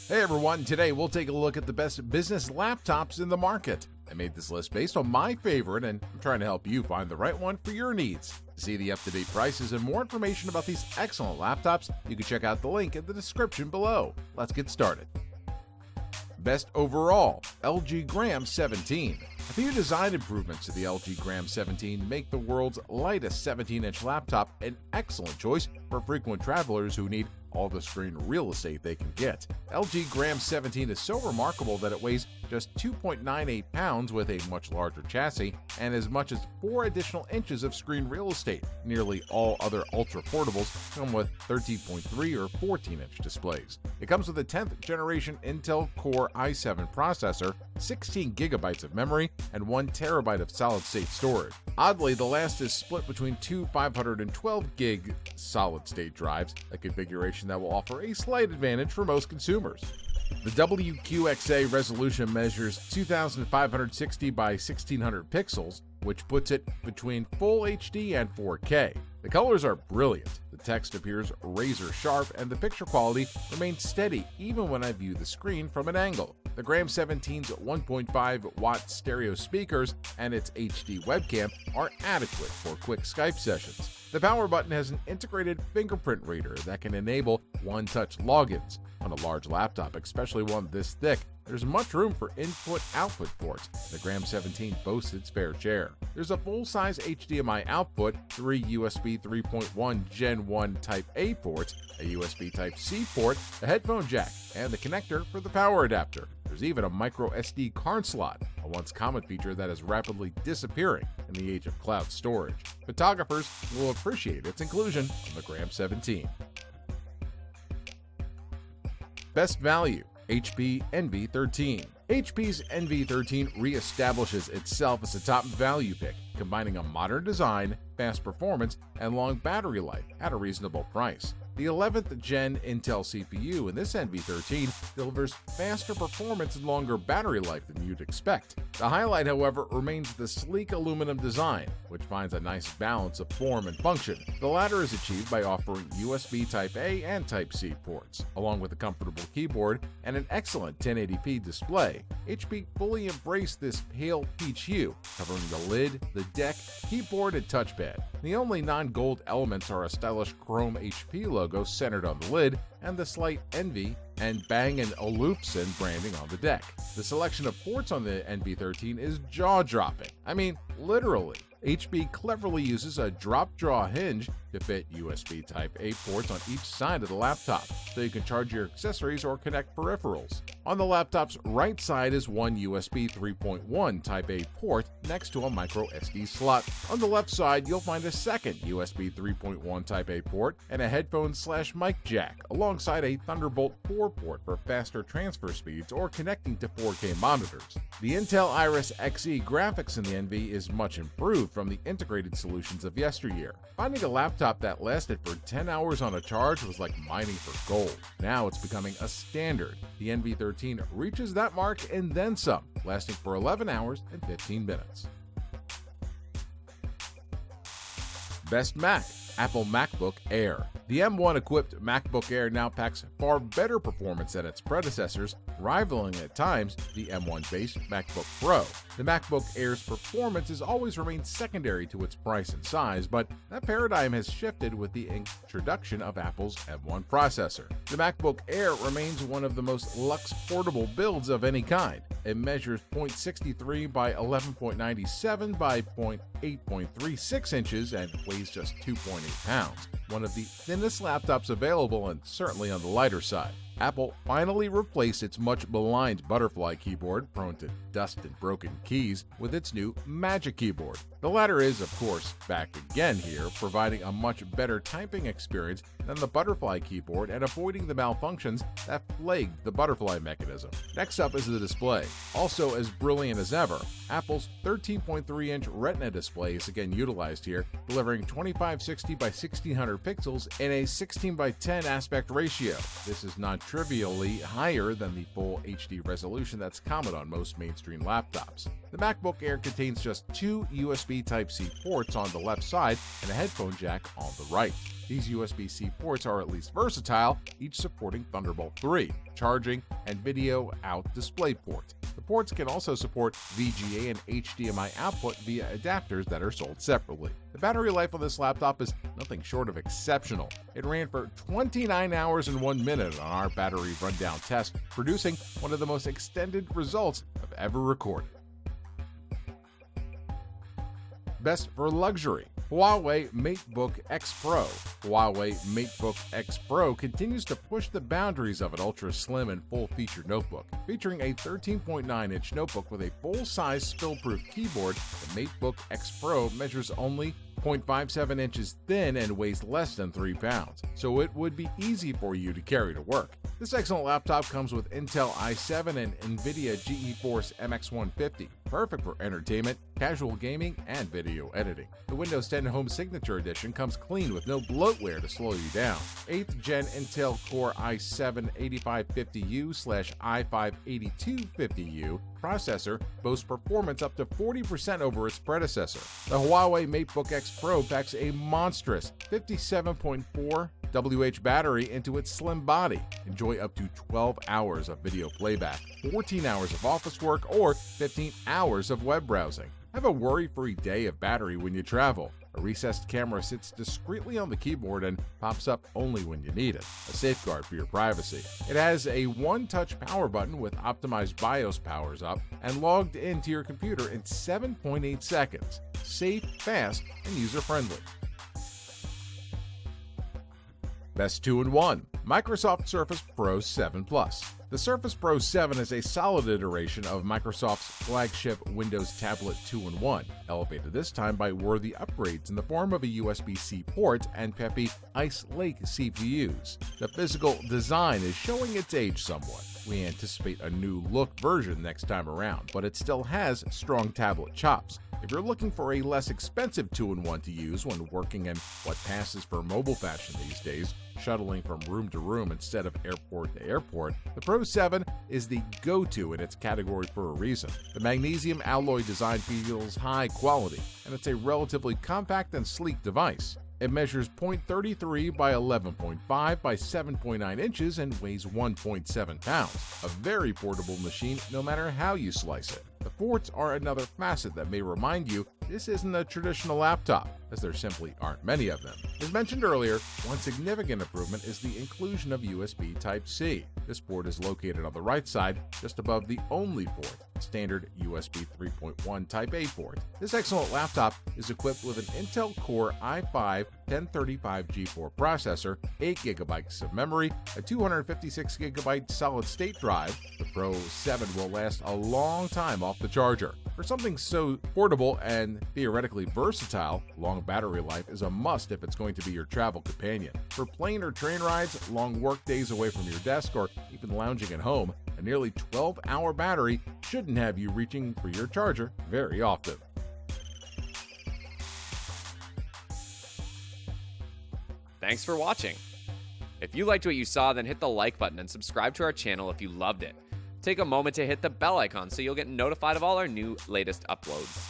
Hey everyone, today we'll take a look at the best business laptops in the market. I made this list based on my favorite, and I'm trying to help you find the right one for your needs. To see the up-to-date prices and more information about these excellent laptops, you can check out the link in the description below. Let's get started. Best overall, LG Gram 17. A few design improvements to the LG Gram 17 make the world's lightest 17-inch laptop an excellent choice for frequent travelers who need all the screen real estate they can get. LG Gram 17 is so remarkable that it weighs just 2.98 pounds with a much larger chassis and as much as 4 additional inches of screen real estate. Nearly all other ultra-portables come with 13.3 or 14-inch displays. It comes with a 10th generation Intel Core i7 processor, 16 gigabytes of memory, and 1 terabyte of solid-state storage. Oddly, the last is split between two 512 gig solid-state drives, a configuration that will offer a slight advantage for most consumers. The WQXA resolution measures 2560 by 1600 pixels, which puts it between Full HD and 4K. The colors are brilliant, the text appears razor sharp, and the picture quality remains steady even when I view the screen from an angle. The Gram 17's 1.5 watt stereo speakers and its HD webcam are adequate for quick Skype sessions. The power button has an integrated fingerprint reader that can enable one-touch logins. On a large laptop, especially one this thick, there's much room for input-output ports. The Gram 17 boasts its fair share. There's a full-size HDMI output, 3 USB 3.1 Gen 1 Type-A ports, a USB Type-C port, a headphone jack, and the connector for the power adapter. There's even a microSD card slot, a once common feature that is rapidly disappearing in the age of cloud storage. Photographers will appreciate its inclusion on the Gram 17. Best value, HP Envy 13. HP's Envy 13 reestablishes itself as a top value pick, combining a modern design, fast performance, and long battery life at a reasonable price. The 11th Gen Intel CPU in this Envy 13 delivers faster performance and longer battery life than you'd expect. The highlight, however, remains the sleek aluminum design, which finds a nice balance of form and function. The latter is achieved by offering USB Type-A and Type-C ports, along with a comfortable keyboard and an excellent 1080p display. HP fully embraced this pale peach hue, covering the lid, the deck, keyboard, and touchpad. The only non-gold elements are a stylish chrome HP logo centered on the lid and the slight Envy and Bang & Olufsen branding on the deck. The selection of ports on the Envy 13 is jaw-dropping. I mean, literally. HP cleverly uses a drop-jaw hinge to fit USB Type-A ports on each side of the laptop, so you can charge your accessories or connect peripherals. On the laptop's right side is one USB 3.1 Type-A port next to a microSD slot. On the left side, you'll find a second USB 3.1 Type-A port and a headphone/mic jack, alongside a Thunderbolt 4 port for faster transfer speeds or connecting to 4K monitors. The Intel Iris Xe graphics in the Envy is much improved from the integrated solutions of yesteryear. Finding a laptop that lasted for 10 hours on a charge was like mining for gold. Now it's becoming a standard. The Envy 13 reaches that mark and then some, lasting for 11 hours and 15 minutes. Best Mac, Apple MacBook Air. The M1-equipped MacBook Air now packs far better performance than its predecessors, rivaling at times the M1-based MacBook Pro. The MacBook Air's performance has always remained secondary to its price and size, but that paradigm has shifted with the introduction of Apple's M1 processor. The MacBook Air remains one of the most luxe portable builds of any kind. It measures 0.63 by 11.97 by 8.36 inches and weighs just 2.8 pounds. One of the thinnest laptops available and certainly on the lighter side. Apple finally replaced its much maligned butterfly keyboard, prone to dust and broken keys, with its new Magic Keyboard. The latter is, of course, back again here, providing a much better typing experience than the butterfly keyboard and avoiding the malfunctions that plagued the butterfly mechanism. Next up is the display. Also as brilliant as ever, Apple's 13.3-inch Retina display is again utilized here, delivering 2560 by 1600 pixels in a 16 by 10 aspect ratio. This is non-trivially higher than the full HD resolution that's common on most mainstream laptops. The MacBook Air contains just two USB USB Type-C ports on the left side and a headphone jack on the right. These USB-C ports are at least versatile, each supporting Thunderbolt 3, charging, and video out display port. The ports can also support VGA and HDMI output via adapters that are sold separately. The battery life of this laptop is nothing short of exceptional. It ran for 29 hours and 1 minute on our battery rundown test, producing one of the most extended results I've ever recorded. Best for luxury. Huawei MateBook X Pro. Huawei MateBook X Pro continues to push the boundaries of an ultra-slim and full-featured notebook. Featuring a 13.9-inch notebook with a full-size spill-proof keyboard, the MateBook X Pro measures only 0.57 inches thin and weighs less than 3 pounds, so it would be easy for you to carry to work. This excellent laptop comes with Intel i7 and NVIDIA GeForce MX150, perfect for entertainment, casual gaming, and video editing. The Windows 10 Home Signature Edition comes clean with no bloatware to slow you down. 8th Gen Intel Core i7-8550U/i5-8250U processor boasts performance up to 40% over its predecessor. The Huawei MateBook X Pro packs a monstrous 57.4 WH battery into its slim body. Enjoy up to 12 hours of video playback, 14 hours of office work, or 15 hours of web browsing. Have a worry-free day of battery when you travel. A recessed camera sits discreetly on the keyboard and pops up only when you need it, a safeguard for your privacy. It has a one-touch power button with optimized BIOS powers up and logged into your computer in 7.8 seconds. Safe, fast, and user-friendly. Best 2-in-1. Microsoft Surface Pro 7 Plus. The Surface Pro 7 is a solid iteration of Microsoft's flagship Windows tablet 2-in-1, elevated this time by worthy upgrades in the form of a USB-C port and peppy Ice Lake CPUs. The physical design is showing its age somewhat. We anticipate a new look version next time around, but it still has strong tablet chops. If you're looking for a less expensive 2-in-1 to use when working in what passes for mobile fashion these days, shuttling from room to room instead of airport to airport, the Pro 7 is the go-to in its category for a reason. The magnesium alloy design feels high quality, and it's a relatively compact and sleek device. It measures 0.33 by 11.5 by 7.9 inches and weighs 1.7 pounds. A very portable machine no matter how you slice it. The ports are another facet that may remind you this isn't a traditional laptop, as there simply aren't many of them. As mentioned earlier, one significant improvement is the inclusion of USB Type-C. This port is located on the right side, just above the only port, standard USB 3.1 Type-A port. This excellent laptop is equipped with an Intel Core i5-1035G4 processor, 8 GB of memory, a 256 GB solid-state drive. The Pro 7 will last a long time off the charger. For something so portable and theoretically versatile, long battery life is a must if it's going to be your travel companion. For plane or train rides, long work days away from your desk, or even lounging at home, a nearly 12-hour battery shouldn't have you reaching for your charger very often. Thanks for watching. If you liked what you saw, then hit the like button and subscribe to our channel if you loved it. Take a moment to hit the bell icon so you'll get notified of all our latest uploads.